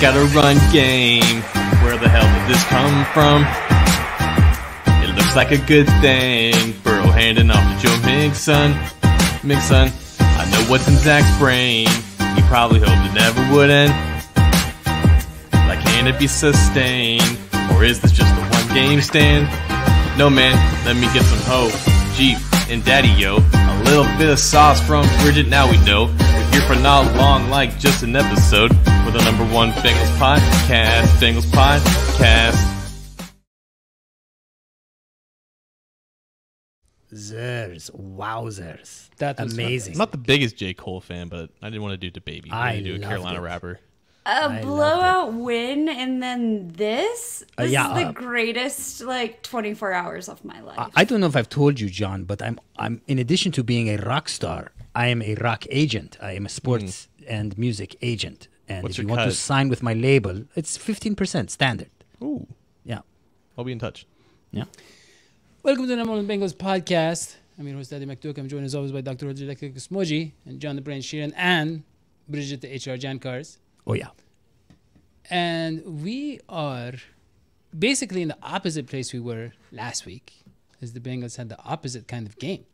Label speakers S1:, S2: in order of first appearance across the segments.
S1: got a run game. Where the hell did this come from? It looks like a good thing. Burrow handing off to Joe Mixon. I know what's in Zach's brain. He probably hoped it never would end. Like, can it be sustained? Or is this just a one-game stand? No, man, let me get some hope. Jeep and Daddy, yo. A little bit of sauce from Bridget, now we know. We're here for not long, like just an episode. We're the number one Bengals Podcast. Bengals Podcast.
S2: Wowzers.
S3: That was
S2: amazing.
S1: I'm not the biggest J. Cole fan, but I didn't want to do the baby. I wanted to do a Carolina
S2: it.
S1: rapper.
S4: A blowout win and then this? This is the greatest, 24 hours of my life.
S2: I don't know if I've told you, John, but I'm in addition to being a rock star, I am a rock agent. I am a sports and music agent. And
S1: What's
S2: if you
S1: your
S2: want to
S1: cut?
S2: sign with my label, it's 15% standard.
S1: Ooh.
S2: Yeah.
S1: I'll be in touch.
S2: Yeah.
S3: Welcome to the number one Bengals Podcast. I'm your host, Daddy McDuck. I'm joined as always by Dr. Roger Smoji and John the Brain Sheeran and Bridget the HR Jankars.
S2: Oh, yeah.
S3: And we are basically in the opposite place we were last week, as the Bengals had the opposite kind of game.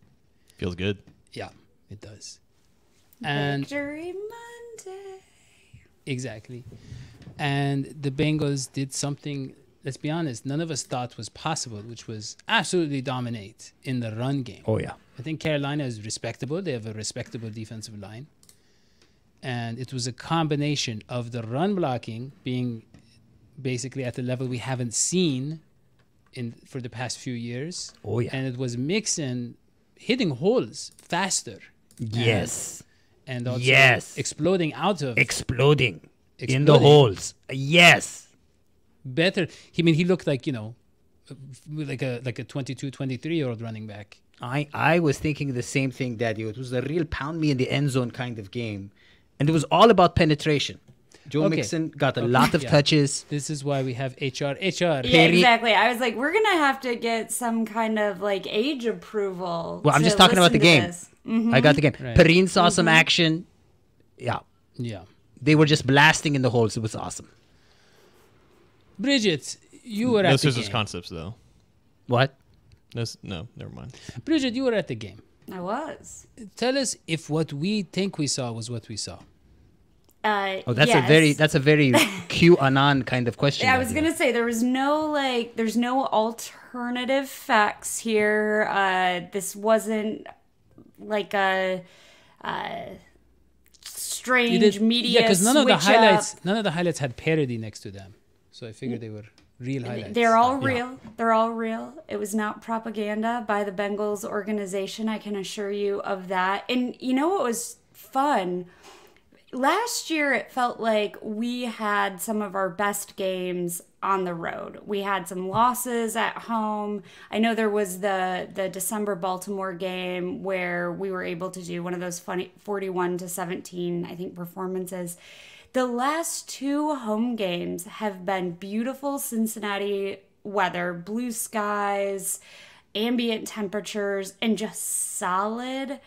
S1: Feels good.
S3: Yeah, it does. And
S4: Victory Monday.
S3: exactly. And the Bengals did something, let's be honest, none of us thought was possible, which was absolutely dominate in the run game.
S2: Oh, yeah.
S3: I think Carolina is respectable. They have a respectable defensive line. And it was a combination of the run blocking being basically at the level we haven't seen for the past few years.
S2: Oh, yeah.
S3: And it was Mixon hitting holes faster.
S2: Yes.
S3: And also
S2: Yes.
S3: exploding out of
S2: Exploding in the
S3: Exploding.
S2: holes. Yes.
S3: better. He looked like, like a 22, 23-year-old running back.
S2: I was thinking the same thing, Daddy. It was a real pound me in the end zone kind of game. And it was all about penetration. Joe Mixon got a lot of touches.
S3: This is why we have HR.
S4: Yeah, exactly. I was like, we're going to have to get some kind of age approval.
S2: Well, I'm
S4: to
S2: just talking about the
S4: listen to
S2: game.
S4: this. Mm-hmm.
S2: I got the game.
S3: Right.
S2: Perrine saw some action. Yeah.
S3: Yeah.
S2: They were just blasting in the holes. It was awesome.
S3: Bridget, you were
S1: No
S3: at the
S1: scissors
S3: game.
S1: concepts, though.
S2: What?
S1: No, never mind.
S3: Bridget, you were at the game.
S4: I was.
S3: Tell us if what we think we saw was what we saw.
S2: Oh, that's
S4: yes.
S2: a very QAnon kind of question.
S4: I was going to say there's no alternative facts here. This wasn't like a strange media
S3: because none of the
S4: switch
S3: highlights had parody next to them. So I figured they were real highlights.
S4: They're all real. They're all real. It was not propaganda by the Bengals organization. I can assure you of that. And you know what was fun? Last year, it felt like we had some of our best games on the road. We had some losses at home. I know there was the December Baltimore game where we were able to do one of those funny 41-17, I think, performances. The last two home games have been beautiful Cincinnati weather, blue skies, ambient temperatures, and just solid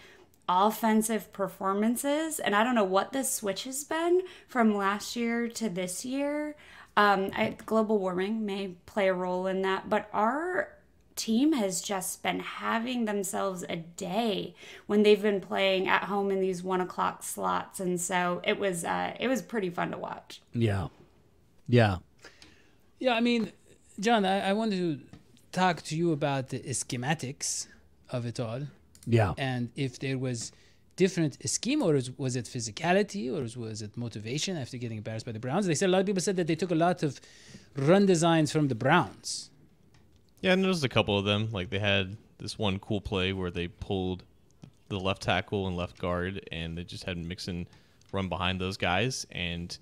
S4: offensive performances. And I don't know what the switch has been from last year to this year. Global warming may play a role in that, but our team has just been having themselves a day when they've been playing at home in these 1 o'clock slots. And so it was pretty fun to watch.
S2: Yeah.
S3: Yeah, I mean, John, I wanted to talk to you about the schematics of it all.
S2: Yeah.
S3: And if there was different scheme, or was it physicality, or was it motivation after getting embarrassed by the Browns? They said a lot of people said that they took a lot of run designs from the Browns.
S1: Yeah, and there's a couple of them. Like, they had this one cool play where they pulled the left tackle and left guard, and they just had Mixon run behind those guys. And,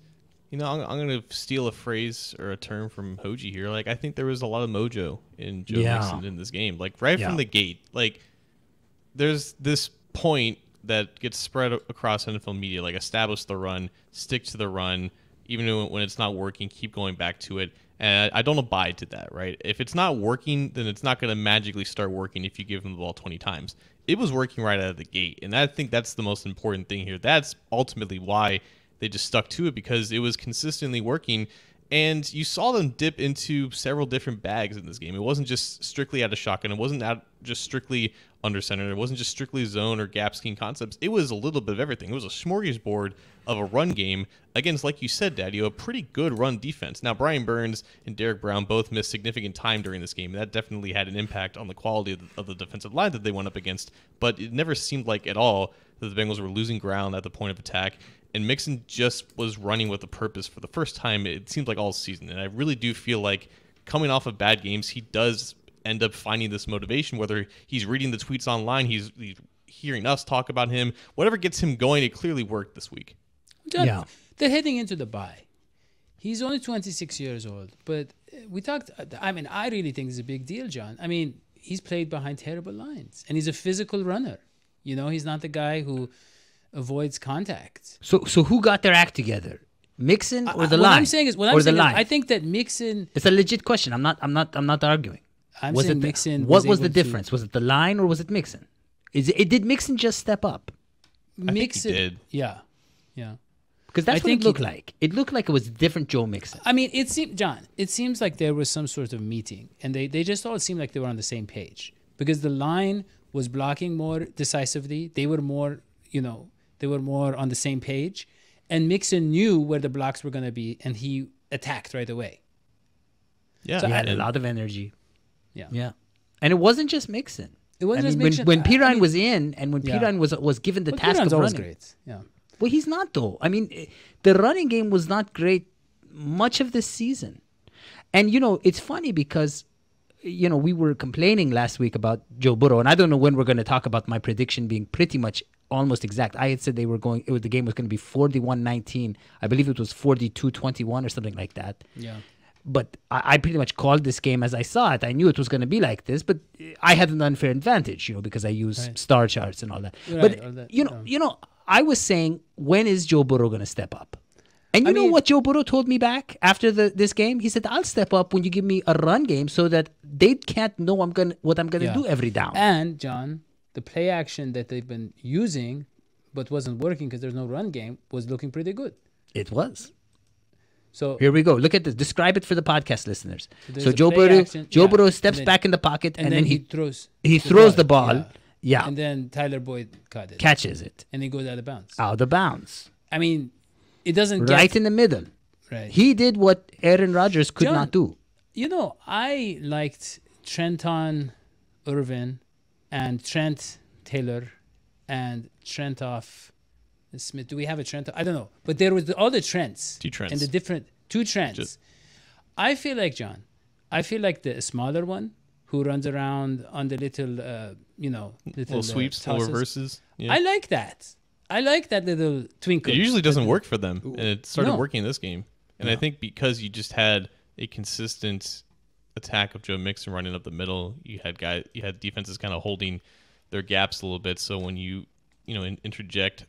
S1: I'm going to steal a phrase or a term from Hoji here. Like, I think there was a lot of mojo in Joe Mixon in this game. Like, right from the gate. Like, there's this point that gets spread across NFL media, like, establish the run, stick to the run, even when it's not working, keep going back to it. And I don't abide to that, right? If it's not working, then it's not going to magically start working if you give them the ball 20 times. It was working right out of the gate, and I think that's the most important thing here. That's ultimately why they just stuck to it because it was consistently working. And you saw them dip into several different bags in this game. It wasn't just strictly out of shotgun. It wasn't out just strictly under center. It wasn't just strictly zone or gap scheme concepts. It was a little bit of everything. It was a smorgasbord of a run game against, like you said, Daddy, a pretty good run defense. Now, Brian Burns and Derek Brown both missed significant time during this game. That definitely had an impact on the quality of the defensive line that they went up against. But it never seemed like at all that the Bengals were losing ground at the point of attack. And Mixon just was running with a purpose for the first time, it seemed like all season. And I really do feel like coming off of bad games, he does end up finding this motivation, whether he's reading the tweets online, he's hearing us talk about him, whatever gets him going. It clearly worked this week.
S3: John, they're heading into the bye. He's only 26 years old, but we talked. I mean, I really think it's a big deal, John. I mean, he's played behind terrible lines, and he's a physical runner. You know, he's not the guy who avoids contact.
S2: So who got their act together? Mixon or the line?
S3: What I'm saying is, I think that Mixon.
S2: It's a legit question. I'm not arguing.
S3: Mixon.
S2: What was the difference? Was it the line or was it Mixon? Did Mixon just step up?
S3: Mixon
S1: I think he did.
S3: Yeah.
S2: Because that's what it looked like. It looked like it was a different Joe Mixon.
S3: I mean, it seems like there was some sort of meeting, and they just all seemed like they were on the same page because the line was blocking more decisively. They were more, on the same page, and Mixon knew where the blocks were going to be, and he attacked right away.
S1: Yeah,
S2: he had a lot of energy.
S3: Yeah.
S2: And it wasn't just Mixon.
S3: It wasn't just Mixon.
S2: When Pirine was in, and when Pirine was given the task of running.
S3: Great. Yeah.
S2: Well, he's not, though. I mean, the running game was not great much of this season. And, it's funny because, we were complaining last week about Joe Burrow, and I don't know when we're going to talk about my prediction being pretty much almost exact. I had said the game was going to be 41-19. I believe it was 42-21 or something like that.
S3: Yeah.
S2: But I pretty much called this game as I saw it. I knew it was going to be like this, but I had an unfair advantage, because I use star charts and all that.
S3: Right,
S2: but, I was saying, when is Joe Burrow going to step up? And you know what Joe Burrow told me back after this game? He said, I'll step up when you give me a run game so that they can't know what I'm going to do every down.
S3: And, John, the play action that they've been using but wasn't working because there's no run game was looking pretty good.
S2: It was.
S3: So
S2: here we go. Look at this. Describe it for the podcast listeners. So Joe Burrow steps back in the pocket and then he throws the ball. Yeah.
S3: And then Tyler Boyd
S2: catches it.
S3: And he goes out of bounds.
S2: Out of bounds.
S3: I mean, it doesn't
S2: right in the middle.
S3: Right.
S2: He did what Aaron Rodgers could not do.
S3: I liked Trenton Irvin and Trent Taylor and Trentoff Smith. Do we have a Trent? I don't know. But there was all the Trents.
S1: Two Trents.
S3: And the different two Trents. I feel like, John, the smaller one who runs around on the little
S1: sweeps,
S3: tosses.
S1: little reverses. Yeah.
S3: I like that. I like that little twinkle.
S1: It usually doesn't work for them, and it started working in this game. And I think because you just had a consistent attack of Joe Mixon running up the middle, you had defenses kind of holding their gaps a little bit. So when you interject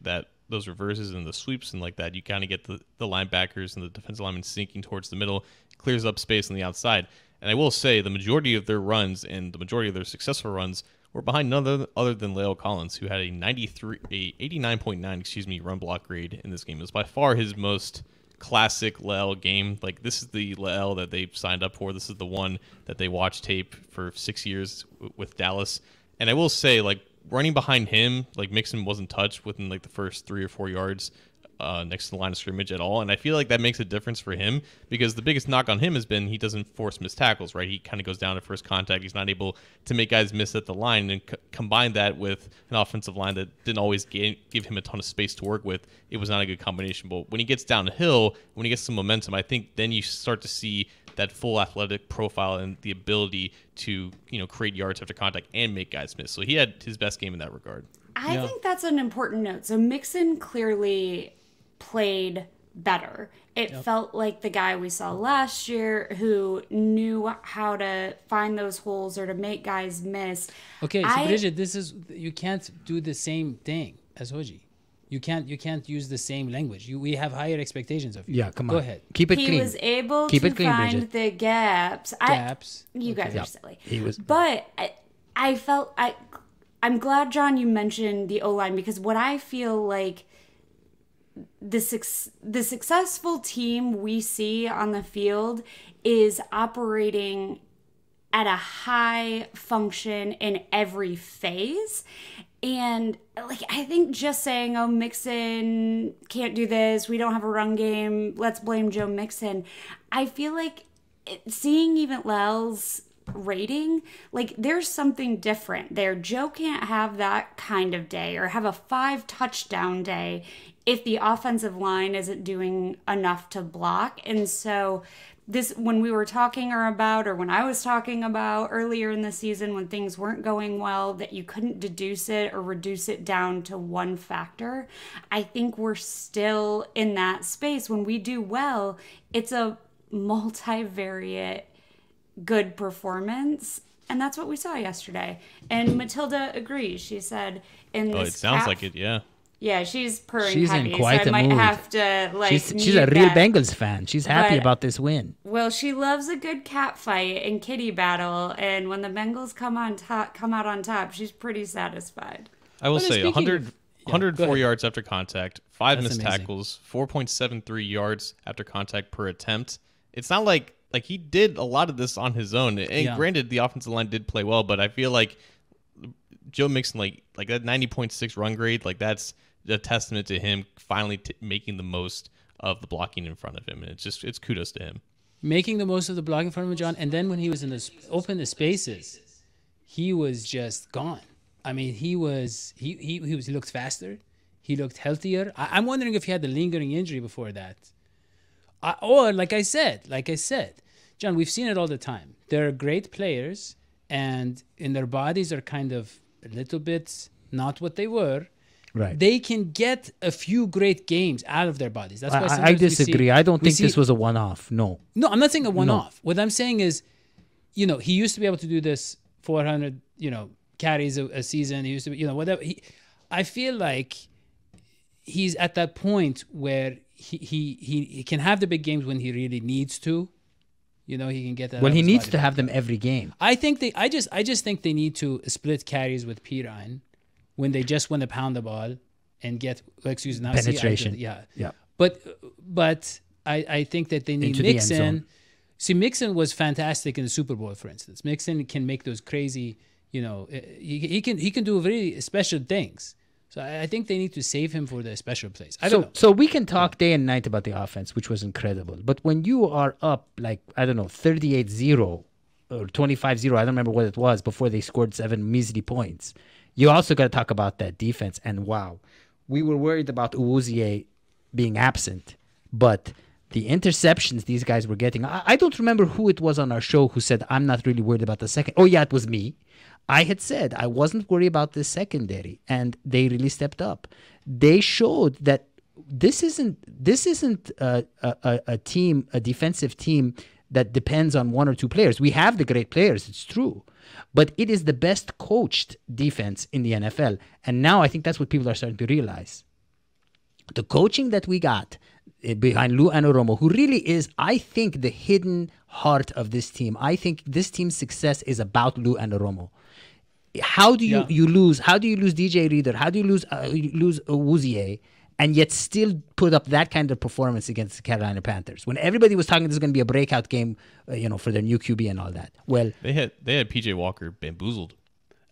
S1: those reverses and the sweeps and like that, you kind of get the linebackers and the defensive linemen sinking towards the middle, clears up space on the outside. And I will say the majority of their runs and the majority of their successful runs were behind none other than La'el Collins, who had a 89.9 run block grade in this game. It was by far his most classic La'el game. Like, this is the La'el that they signed up for. This is the one that they watched tape for 6 years with Dallas. And I will say, like, running behind him, like, Mixon wasn't touched within like the first 3 or 4 yards next to the line of scrimmage at all. And I feel like that makes a difference for him because the biggest knock on him has been he doesn't force missed tackles, right? He kind of goes down at first contact. He's not able to make guys miss at the line, and combine that with an offensive line that didn't always give him a ton of space to work with. It was not a good combination. But when he gets downhill, when he gets some momentum, I think then you start to see that full athletic profile and the ability to, create yards after contact and make guys miss. So he had his best game in that regard.
S4: I think that's an important note. So Mixon clearly played better. It felt like the guy we saw last year who knew how to find those holes or to make guys miss.
S3: Okay, so Bridget, you can't do the same thing as Hoji. You can't use the same language. We have higher expectations of you.
S2: Yeah, come on.
S3: Go ahead.
S2: Keep it clean.
S4: He was able to find
S2: Bridget.
S4: the gaps. You guys are silly. But I felt I'm glad, John, you mentioned the O-line because what I feel like the successful team we see on the field is operating at a high function in every phase. And like, I think just saying, oh, Mixon can't do this, we don't have a run game, let's blame Joe Mixon. I feel like seeing even Lel's rating, like there's something different there. Joe can't have that kind of day or have a 5 touchdown day if the offensive line isn't doing enough to block. And so this, when we were talking about, or when I was talking about earlier in the season when things weren't going well, that you couldn't deduce it or reduce it down to one factor, I think we're still in that space. When we do well, it's a multivariate good performance, and that's what we saw yesterday. And Matilda agrees. She said, "In this,
S1: it sounds like it, yeah."
S4: Yeah, she's purring
S2: She's
S4: heavy,
S2: in quite
S4: so I
S2: a
S4: might
S2: mood.
S4: have to like.
S2: She's a
S4: mute
S2: real
S4: that.
S2: Bengals fan. She's happy
S4: But-
S2: about this win.
S4: Well, she loves a good cat fight and kitty battle, and when the Bengals come out on top, she's pretty satisfied.
S1: I will
S3: But
S1: say
S3: speaking
S1: 100,
S3: of- yeah,
S1: 104
S3: go ahead.
S1: yards after contact, 5
S3: That's
S1: missed
S3: amazing.
S1: tackles, 4.73 yards after contact per attempt. It's not like he did a lot of this on his own. And
S3: Yeah.
S1: granted, the offensive line did play well, but I feel like Joe Mixon, like that 90.6 run grade, like that's a testament to him finally making the most of the blocking in front of him. And it's kudos to him.
S3: Making the most of the blocking from him, John. And then when he was in the open the spaces, he was just gone. I mean, he looked faster. He looked healthier. I'm wondering if he had the lingering injury before that. Or like I said, John, we've seen it all the time. They're great players, and in their bodies are kind of a little bit not what they were.
S2: Right.
S3: They can get a few great games out of their bodies. That's why
S2: I
S3: sometimes we see-
S2: disagree. I don't
S3: we
S2: think
S3: see-
S2: this was a one-off. No.
S3: No, I'm not saying a one-off. What I'm saying is, he used to be able to do this 400, carries a season. He used to be, whatever. I feel like he's at that point where he can have the big games when he really needs to. He can get that.
S2: Well,
S3: out
S2: he
S3: of his
S2: needs
S3: body.
S2: to have them every game.
S3: I think I just think they need to split carries with Pirine when they just want to pound the ball and get
S2: Penetration.
S3: Yeah.
S2: Yeah.
S3: But I think that they need
S2: Into the end
S3: Mixon.
S2: zone.
S3: See, Mixon was fantastic in the Super Bowl, for instance. Mixon can make those crazy, he can do very special things. So I think they need to save him for the special plays. I don't know.
S2: So we can talk day and night about the offense, which was incredible. But when you are up, 38-0 or 25-0, I don't remember what it was, before they scored 7 measly points, you also got to talk about that defense. And wow, we were worried about Uwuzie being absent, but the interceptions these guys were getting, I don't remember who it was on our show who said, I'm not really worried about the second. Oh, yeah, it was me. I had said I wasn't worried about the secondary, and they really stepped up. They showed that this isn't a team, a defensive team that depends on one or two players. We have the great players, it's true, but it is the best coached defense in the NFL. And now I think that's what people are starting to realize. The coaching that we got behind Lou Anarumo, who really is, I think, the hidden heart of this team. I think this team's success is about Lou Anarumo. How do you lose? How do you lose DJ Reader? How do you lose Uwuzie, and yet still put up that kind of performance against the Carolina Panthers when everybody was talking this is going to be a breakout game, for their new QB and all that? Well,
S1: They had PJ Walker bamboozled.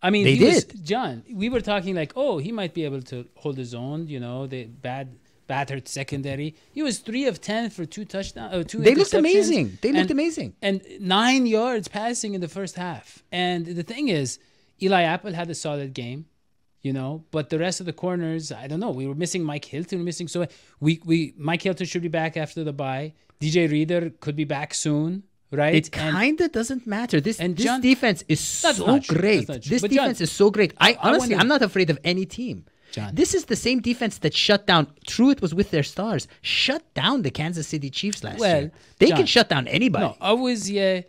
S3: I mean,
S2: They did.
S3: John, we were talking like, oh, he might be able to hold his own, the battered secondary. He was 3 of 10 for 2 touchdowns.
S2: they looked amazing. They looked amazing.
S3: And 9 yards passing in the first half. And the thing is, Eli Apple had a solid game, but the rest of the corners, I don't know. We were missing Mike Hilton, so Mike Hilton should be back after the bye. DJ Reader could be back soon, right?
S2: It kind of doesn't matter. This
S3: John-
S2: defense is so
S3: not true.
S2: great.
S3: That's not true.
S2: This
S3: But John,
S2: defense is so great. Honestly,
S3: wonder-
S2: I'm not afraid of any team.
S3: John.
S2: This is the same defense that shut down. True, it was with their stars. Shut down the Kansas City Chiefs last year. They
S3: John,
S2: can shut down anybody.
S3: No,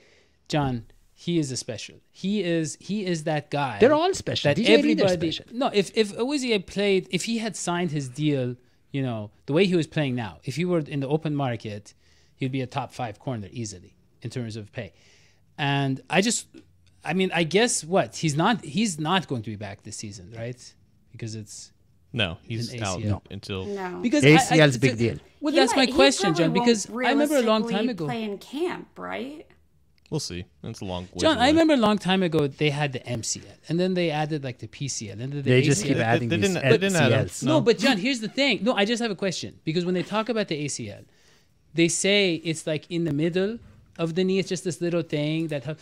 S3: John, he is a special. He is that guy.
S2: They're all special.
S3: That
S2: DJ Reader's
S3: everybody.
S2: special.
S3: No, if Uwuzie played, if he had signed his deal, the way he was playing now, if he were in the open market, he'd be a top 5 corner easily in terms of pay. And I guess what he's not going to be back this season, right? Because it's
S1: No, he's
S3: An
S1: out
S3: ACL.
S1: until.
S4: No.
S3: Because
S2: ACL is a big deal.
S3: Well,
S4: He
S3: that's my
S4: might- he
S3: question,
S4: probably
S3: John.
S4: won't
S3: Because I remember a long time
S4: realistically
S3: ago.
S4: play in camp, right?
S1: We'll see. That's a long way.
S3: John, I remember a long time ago they had the MCL, and then they added like the PCL, and then the
S2: They just
S3: ACL.
S2: keep adding
S1: they
S2: these
S1: didn't add them.
S2: LCLs.
S3: No, but John, here's the thing. No, I just have a question. Because when they talk about the ACL, they say it's like in the middle of the knee. It's just this little thing that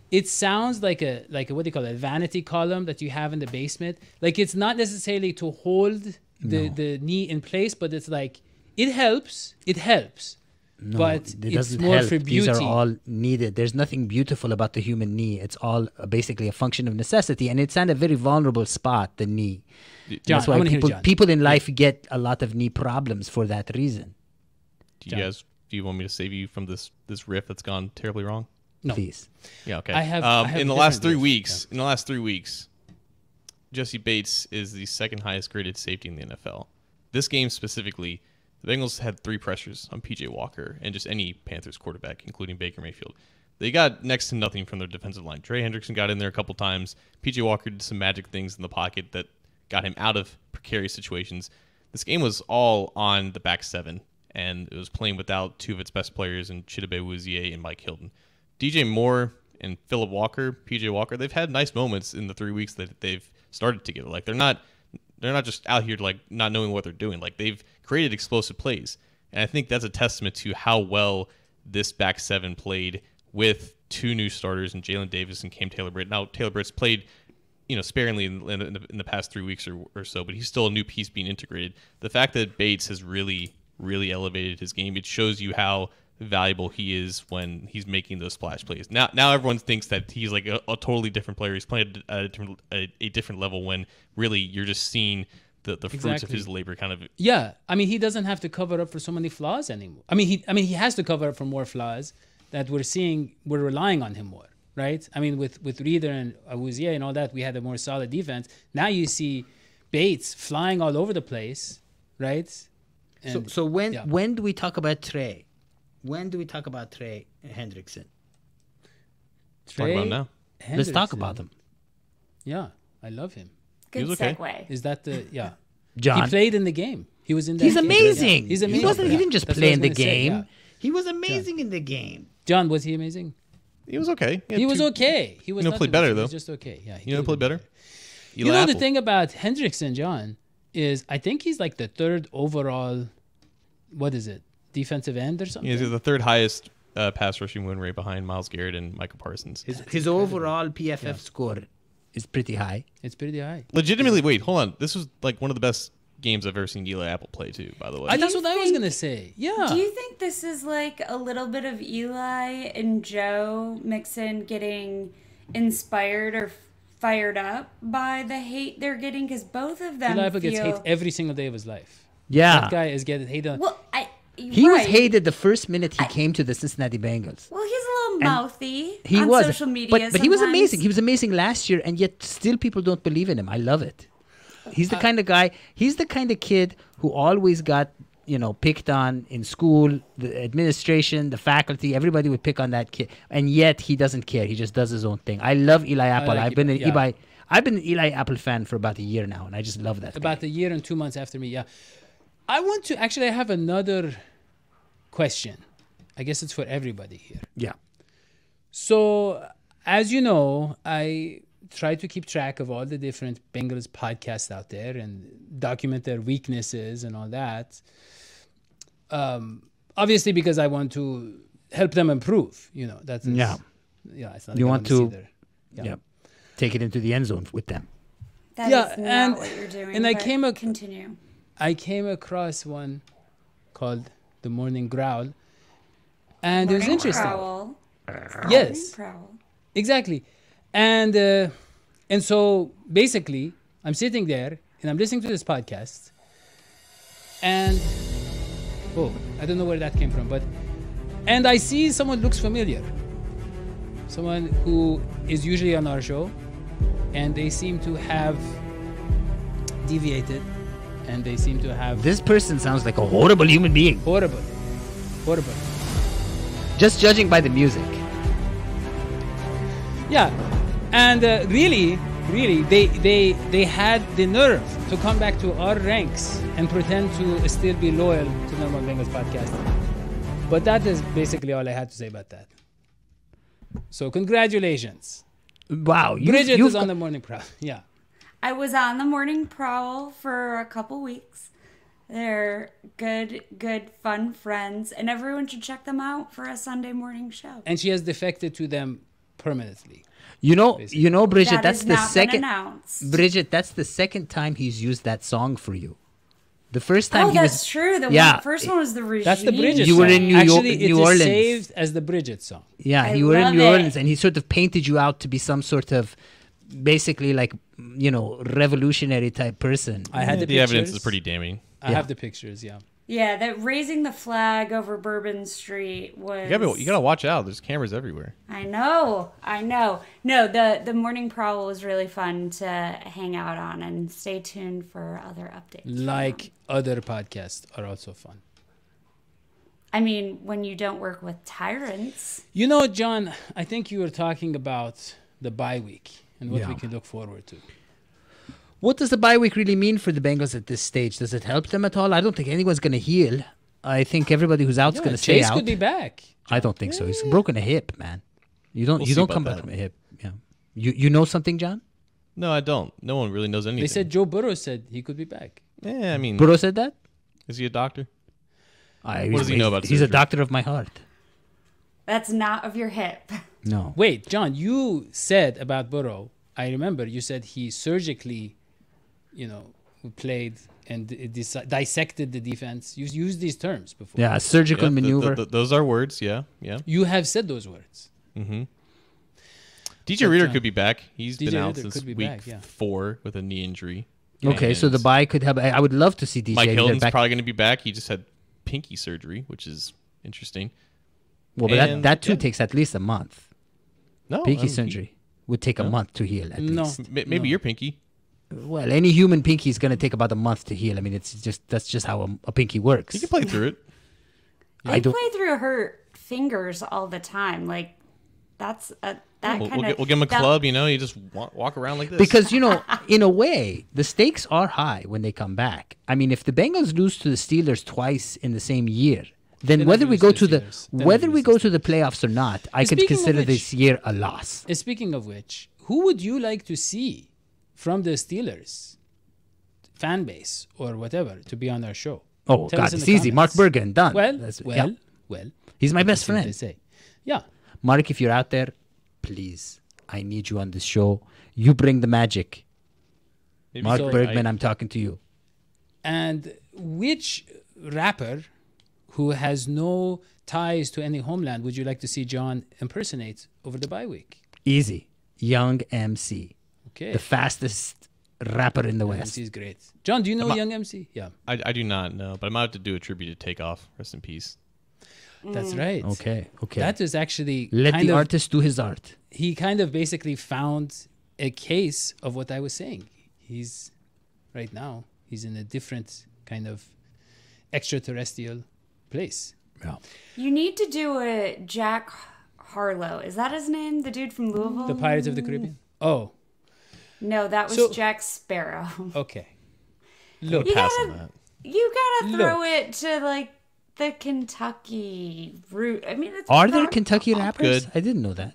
S3: it sounds like a what do you call it, a vanity column that you have in the basement. Like it's not necessarily to hold the knee in place, but it's like it helps. It helps.
S2: No,
S3: but
S2: it
S3: it's
S2: doesn't
S3: more
S2: help.
S3: for beauty.
S2: These are all needed. There's nothing beautiful about the human knee. It's all basically a function of necessity, and it's at a very vulnerable spot, the knee.
S3: John,
S2: That's
S3: I
S2: why
S3: wanna hear
S2: people,
S3: John.
S2: people in life get a lot of knee problems for that reason.
S1: Do you want me to save you from this riff that's gone terribly wrong?
S3: No.
S2: Please.
S1: Yeah, okay.
S3: I have
S1: in the last
S3: different
S1: 3
S3: riffs,
S1: weeks, in the last 3 weeks, Jesse Bates is the second highest graded safety in the NFL. This game specifically, the Bengals had 3 pressures on PJ Walker and just any Panthers quarterback, including Baker Mayfield. They got next to nothing from their defensive line. Trey Hendrickson got in there a couple times. PJ Walker did some magic things in the pocket that got him out of precarious situations. This game was all on the back 7, and it was playing without 2 of its best players in Chidobe Awuzie and Mike Hilton. DJ Moore and Phillip Walker, PJ Walker, they've had nice moments in the 3 weeks that they've started together. Like they're not just out here like not knowing what they're doing. Like they've created explosive plays, and I think that's a testament to how well this back 7 played with 2 new starters in Jalen Davis and Cam Taylor-Britt. Now Taylor Britt's played, sparingly in the past 3 weeks or so, but he's still a new piece being integrated. The fact that Bates has really, really elevated his game, it shows you how valuable he is when he's making those splash plays. Now everyone thinks that he's like a totally different player. He's playing at a different level when really you're just seeing the fruits of
S3: Exactly.
S1: his labor kind of.
S3: Yeah, I mean, he doesn't have to cover up for so many flaws anymore. I mean, he has to cover up for more flaws that we're relying on him more, right? I mean, with Reader and Awuzie and all that, we had a more solid defense. Now you see Bates flying all over the place, right? And,
S2: So when
S3: yeah.
S2: when do we talk about Trey? When do we talk about Trey Hendrickson?
S1: Talk about him now.
S2: Let's talk
S3: Hendrickson,
S2: about him.
S3: Yeah, I love him.
S4: Good
S1: was okay.
S4: segue.
S3: Is that the yeah?
S2: John,
S3: He played in the game. He was in. That
S2: he's
S3: game.
S2: amazing.
S3: Yeah. He's
S2: He
S3: amazing.
S2: wasn't. He
S3: Yeah.
S2: didn't just
S3: That's
S2: play
S3: what I
S2: in the
S3: was gonna say,
S2: game.
S3: yeah.
S2: He was amazing in the game.
S3: John, was he amazing?
S1: He was okay.
S3: He was okay. He was
S1: know,
S3: not
S1: played better,
S3: amazing. He was
S1: though.
S3: just okay. Yeah.
S1: You know, played better.
S3: You know the thing about Hendrickson, John, is I think he's like the 3rd overall. What is it? Defensive end or something.
S1: He's the 3rd highest pass rushing win rate behind Myles Garrett and Michael Parsons.
S2: His overall PFF score is pretty high.
S3: It's pretty high.
S1: Legitimately, wait, hold on. This was like one of the best games I've ever seen Eli Apple play too. By the way,
S3: That's
S4: you
S3: what I was
S4: think-
S3: gonna say. Yeah.
S4: Do you think this is like a little bit of Eli and Joe Mixon getting inspired or fired up by the hate they're getting? Because both of them
S3: Eli Apple gets hate
S4: feel...
S3: every single day of his life.
S2: Yeah,
S3: That guy is getting hated.
S4: Well,
S2: he was
S4: right.
S2: hated the first minute he came to the Cincinnati Bengals.
S4: Well, he's a little mouthy
S2: He
S4: on
S2: was,
S4: social media.
S2: but he was
S4: sometimes.
S2: amazing. He was amazing last year, and yet still people don't believe in him. I love it. He's the kind of guy. He's the kind of kid who always got picked on in school. The administration, the faculty, everybody would pick on that kid, and yet he doesn't care. He just does his own thing. I love Eli Apple.
S3: like
S2: I've been an
S3: yeah.
S2: I've been an Eli Apple fan for about a year now, and I just love that.
S3: About a year and 2 months after me, yeah. I want to actually. I have another question. I guess it's for everybody here.
S2: Yeah.
S3: So, as you know, I try to keep track of all the different Bengals podcasts out there and document their weaknesses and all that. Obviously, because I want to help them improve. That's
S2: Yeah.
S3: yeah. It's not
S2: You
S3: like I
S2: want
S3: wanna
S2: to-
S3: see their-
S2: Yeah. Take it into the end zone with them.
S4: That
S3: Yeah,
S4: is not
S3: and-
S4: what you're doing.
S3: and I
S4: but
S3: came
S4: continue.
S3: I came across one called the Morning Growl, and it was interesting.
S4: Prowl.
S3: Yes.
S4: Prowl.
S3: Exactly. And so basically, I'm sitting there and I'm listening to this podcast, and I don't know where that came from, and I see someone looks familiar. Someone who is usually on our show, and they seem to have deviated, and they seem to have
S2: This person sounds like a horrible human being.
S3: horrible.
S2: Just judging by the music.
S3: Yeah, and really, they had the nerve to come back to our ranks and pretend to still be loyal to Normal Bengals Podcast. But that is basically all I had to say about that. So congratulations.
S2: Wow,
S3: Bridget
S2: you've
S3: is on the morning prowl. Yeah.
S4: I was on the morning prowl for a couple weeks. They're good, fun friends, and everyone should check them out for a Sunday morning show.
S3: And she has defected to them permanently.
S2: You know, Bridget.
S4: That
S2: That's
S4: has
S2: the
S4: not been
S2: second.
S4: announced.
S2: Bridget, that's the second time he's used that song for you. The first time
S4: Oh,
S2: he
S4: that's
S2: was.
S4: true. The first one was the regime.
S3: That's the Bridget
S2: You
S3: song.
S2: were in New York-
S3: Actually,
S2: New
S3: it
S2: Orleans.
S3: is saved as the Bridget song.
S2: Yeah,
S4: I
S2: you were in
S4: love
S2: New
S4: it.
S2: Orleans, and he sort of painted you out to be some sort of, basically like, revolutionary type person.
S3: I had the
S1: The evidence
S3: pictures.
S1: is pretty damning.
S3: I have the pictures, yeah.
S4: Yeah, that raising the flag over Bourbon Street was.
S1: You gotta watch out. There's cameras everywhere.
S4: I know. No, the morning prowl was really fun to hang out on, and stay tuned for other updates.
S3: Like other podcasts are also fun.
S4: I mean, when you don't work with tyrants.
S3: You know, John, I think you were talking about the bye week and what
S2: Yeah.
S3: we can look forward to.
S2: What does the bye week really mean for the Bengals at this stage? Does it help them at all? I don't think anyone's going to heal. I think everybody who's out's going to stay
S3: Chase
S2: out.
S3: could be back.
S2: I don't think so. He's broken a hip, man. You don't
S1: We'll see
S2: come
S1: about
S2: back
S1: that.
S2: from a hip. Yeah. You know something, John?
S1: No, I don't. No one really knows anything.
S3: They said Joe Burrow said he could be back.
S1: Yeah, I mean,
S2: Burrow said that?
S1: is he a doctor?
S2: What
S1: does he know about
S2: He's a
S1: surgery?
S2: doctor of my heart.
S4: That's not of your hip.
S2: No.
S3: Wait, John, you said about Burrow, I remember you said he surgically, played and dissected the defense. You used these terms before.
S2: Yeah, a surgical
S1: Yeah,
S2: maneuver.
S1: those are words. Yeah, yeah.
S3: You have said those words.
S1: DJ
S3: So,
S1: Reader
S3: John,
S1: could be back. He's
S3: DJ
S1: been out
S3: Reader
S1: since
S3: could be
S1: week
S3: back, yeah.
S1: 4 with a knee injury.
S2: Okay, so the
S1: And
S2: bye could have. I would love to see DJ
S1: Mike
S2: Reader
S1: Hilton's
S2: back.
S1: probably going to be back. He just had pinky surgery, which is interesting.
S2: Well, but
S1: and-
S2: that too
S1: yeah.
S2: takes at least a month.
S1: No,
S2: Pinky surgery would take a month to heal at
S3: No.
S2: least.
S1: Maybe your pinky.
S2: Well, any human pinky is going to take about a month to heal. I mean, that's just how a pinky works.
S1: You can play through it.
S4: They play through hurt fingers all the time. Like, that's that
S1: We'll
S4: kind of.
S1: give him a club. You just walk around like this.
S2: Because, in a way, the stakes are high when they come back. I mean, if the Bengals lose to the Steelers twice in the same year, then
S3: Then
S2: whether
S3: they
S2: we
S3: lose
S2: go
S3: to
S2: to
S3: the
S2: the
S3: Steelers. Then
S2: whether
S3: they
S2: we
S3: lose
S2: go
S3: to
S2: to the playoffs or not, I could
S3: Speaking of
S2: consider
S3: which-
S2: this year a loss.
S3: Speaking of which, who would you like to see from the Steelers fan base or whatever to be on our show?
S2: Oh,
S3: Tell us
S2: God,
S3: in
S2: it's
S3: the
S2: easy. Mark
S3: comments.
S2: Bergen, done.
S3: Well,
S2: That's-
S3: well,
S2: yeah.
S3: well.
S2: He's my best
S3: That's what they
S2: friend.
S3: say. Yeah.
S2: Mark, if you're out there, please, I need you on this show. You bring the magic.
S1: Maybe
S2: Mark
S1: so-
S2: Bergman, I'm talking to you.
S3: And which rapper who has no ties to any homeland would you like to see John impersonate over the bye week?
S2: Easy. Young MC.
S3: Okay.
S2: The fastest rapper in the
S3: Young
S2: West.
S3: MC is great. John, do you know Young MC? Yeah,
S1: I do not know, but I might have to do a tribute to Takeoff. Rest in peace.
S3: that's right.
S2: Okay.
S3: That is actually
S2: Let
S3: kind
S2: the
S3: of,
S2: artist do his art.
S3: he kind of basically found a case of what I was saying. He's right now, he's in a different kind of extraterrestrial place.
S2: Yeah.
S4: You need to do a Jack Harlow. Is that his name? The dude from Louisville?
S3: The Pirates of the Caribbean? Oh,
S4: No, that was
S3: So-
S4: Jack Sparrow.
S3: okay.
S1: Look,
S4: You
S1: pass
S4: gotta-
S1: on that.
S4: You gotta throw
S3: Look.
S4: it to like the Kentucky route. I mean, it's
S2: Are there
S4: not-
S2: Kentucky rappers?
S1: Good.
S2: I didn't know that.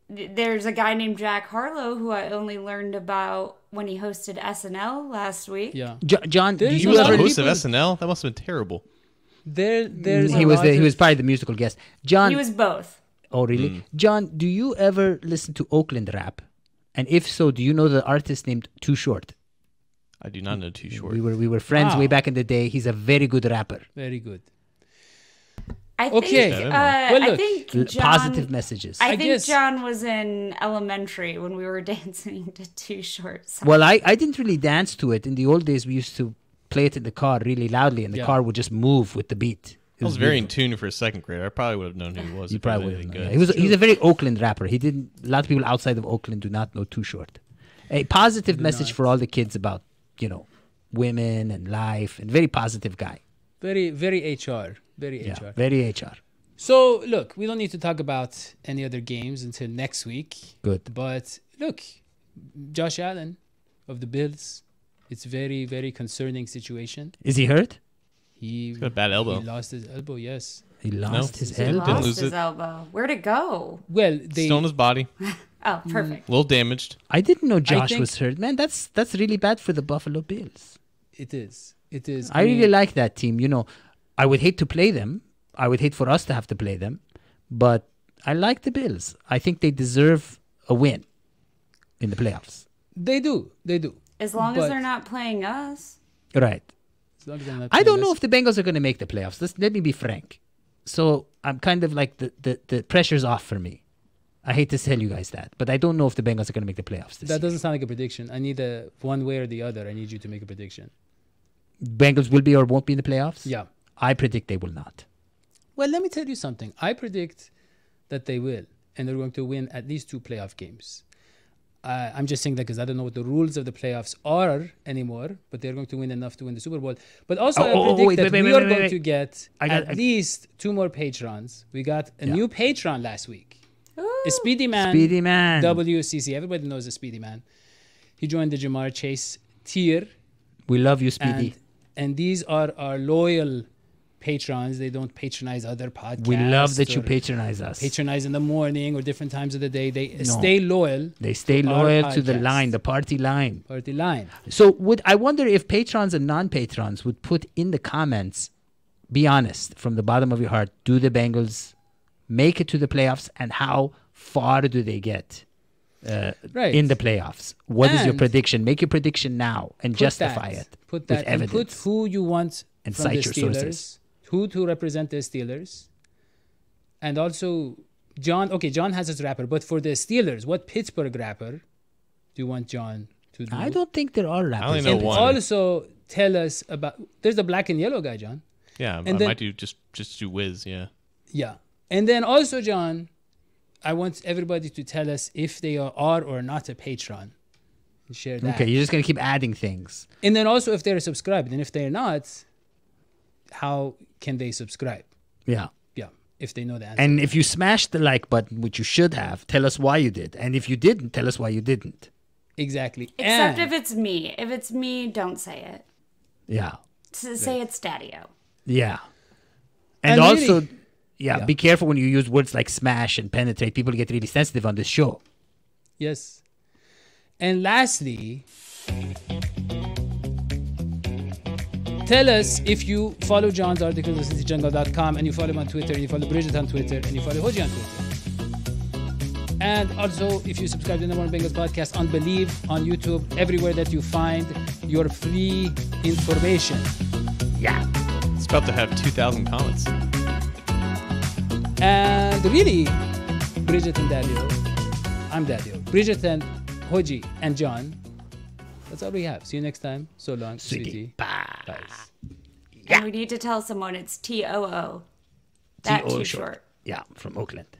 S4: There's a guy named Jack Harlow who I only learned about when he hosted SNL last week.
S3: Yeah.
S2: John, do
S3: There's
S2: you
S3: a
S1: You
S3: lot
S1: were
S2: ever?
S1: the host of
S3: people-
S1: SNL? That must have been terrible.
S3: There's
S2: He
S3: a
S2: was
S3: lot
S2: he
S3: of-
S2: was probably the musical guest. John,
S4: He was both.
S2: oh really? John, do you ever listen to Oakland rap? And if so, do you know the artist named Too Short?
S1: I do not know Too Short.
S2: We were friends
S3: Wow.
S2: way back in the day. He's a very good rapper.
S3: very good.
S4: I think,
S3: Okay.
S1: Well,
S4: I
S3: look,
S4: think John,
S2: Positive messages.
S4: I
S3: I
S4: think
S3: guess-
S4: John was in elementary when we were dancing to Too Short.
S2: Well, I didn't really dance to it. In the old days, we used to play it in the car really loudly, and the
S3: Yeah.
S2: car would just move with the beat. It
S1: I was very in
S2: beautiful.
S1: tune for a second grader. I probably would have known who he was.
S2: You
S1: if he
S2: probably
S1: was
S2: would have
S1: anything
S2: known.
S1: good.
S2: He's a very Oakland rapper. He didn't. A lot of people outside of Oakland do not know Too Short. A positive message
S3: not.
S2: for all the kids about women and life, and very positive guy.
S3: Very, very HR. Very
S2: Yeah,
S3: HR.
S2: very HR.
S3: So, look, we don't need to talk about any other games until next week.
S2: Good.
S3: But look, Josh Allen of the Bills It's very, very concerning situation.
S2: Is he hurt?
S3: He
S1: got a bad elbow.
S3: He lost his elbow. Yes.
S2: He lost his
S4: He
S2: elbow.
S4: lost
S1: lose
S4: his
S1: it.
S4: elbow. Where'd it go?
S3: Well, they
S1: Still on his body,
S4: Oh, perfect.
S1: a little damaged.
S2: I didn't know Josh
S3: think-
S2: was hurt. Man, that's really bad for the Buffalo Bills.
S3: It is. It is.
S2: I really
S3: mean,
S2: like that team. You know, I would hate to play them. I would hate for us to have to play them. But I like the Bills. I think they deserve a win in the playoffs.
S3: They do. They do.
S4: As long
S3: But-
S4: as they're not playing us.
S2: Right.
S3: As long as they're not
S2: I don't
S3: playing
S2: know
S3: us.
S2: if the Bengals are going to make the playoffs. Let me be frank. So I'm kind of like the pressure's off for me. I hate to tell you guys that, but I don't know if the Bengals are going to make the playoffs this
S3: That
S2: year.
S3: doesn't sound like a prediction. I need a one way or the other. I need you to make a prediction.
S2: Bengals will be or won't be in the playoffs?
S3: Yeah.
S2: I predict they will not.
S3: Well, let me tell you something. I predict that they will, and they're going to win at least 2 playoff games. I'm just saying that because I don't know what the rules of the playoffs are anymore, but they're going to win enough to win the Super Bowl. But also, I predict
S2: wait,
S3: that
S2: wait,
S3: we
S2: wait,
S3: are
S2: wait,
S3: going
S2: wait.
S3: to get
S2: I
S3: least 2 more patrons. We got a
S2: Yeah.
S3: new patron last week.
S4: Ooh.
S3: A Speedy Man.
S2: Speedy man.
S3: WCC. Everybody knows the Speedy Man. He joined the Jamar Chase tier.
S2: We love you, Speedy.
S3: And these are our loyal patrons. They don't patronize other podcasts.
S2: We love that you
S3: or
S2: patronize us.
S3: patronize in the morning or different times of the day. They
S2: No.
S3: stay loyal.
S2: They stay
S3: to our
S2: loyal to the
S3: podcast.
S2: line, the party line.
S3: Party line.
S2: So I wonder if patrons and non-patrons would put in the comments, be honest, from the bottom of your heart, do the Bengals make it to the playoffs and how far do they get
S3: Right.
S2: in the playoffs? What is your
S3: And
S2: prediction? Make your prediction now and
S3: Put
S2: justify
S3: that,
S2: it
S3: Put
S2: with
S3: that and put
S2: evidence.
S3: who you want
S2: And
S3: from the
S2: cite your
S3: Steelers.
S2: sources.
S3: Who to represent the Steelers. And also, John has his rapper, but for the Steelers, what Pittsburgh rapper do you want John to do?
S2: I don't think there are rappers.
S1: only know
S3: And
S1: one.
S3: also tell us about, there's the black and yellow guy, John.
S1: Yeah,
S3: And
S1: I
S3: then-
S1: might just do Wiz. Yeah,
S3: Yeah. And then also, John, I want everybody to tell us if they are or not a patron. And share that.
S2: Okay, you're just going to keep adding things.
S3: And then also if they're subscribed. And if they're not, how can they subscribe?
S2: Yeah.
S3: Yeah. If they know the answer.
S2: And if you smashed the like button, which you should have, tell us why you did. And if you didn't, tell us why you didn't.
S3: Exactly.
S4: Except
S3: And
S4: if it's me. If it's me, don't say it.
S2: Yeah.
S4: Say it's Daddy-O.
S2: Yeah. And
S3: And
S2: also,
S3: really-
S2: yeah, be careful when you use words like smash and penetrate. People get really sensitive on this show.
S3: Yes. And lastly, tell us if you follow John's articles at cityjungle.com and you follow him on Twitter and you follow Bridget on Twitter and you follow Hoji on Twitter. And also, if you subscribe to the Number One Bengals podcast on Believe, on YouTube, everywhere that you find your free information.
S2: Yeah.
S1: it's about to have 2,000 comments.
S3: And really, Bridget and Daddy-O, I'm Daddy-O, Bridget and Hoji and John, that's all we have. See you next time. So long, sweetie.
S2: Bye.
S3: Bye.
S4: And we need to tell someone it's TOO. That
S2: T.O.
S4: too
S2: short.
S4: short.
S2: Yeah, from Oakland.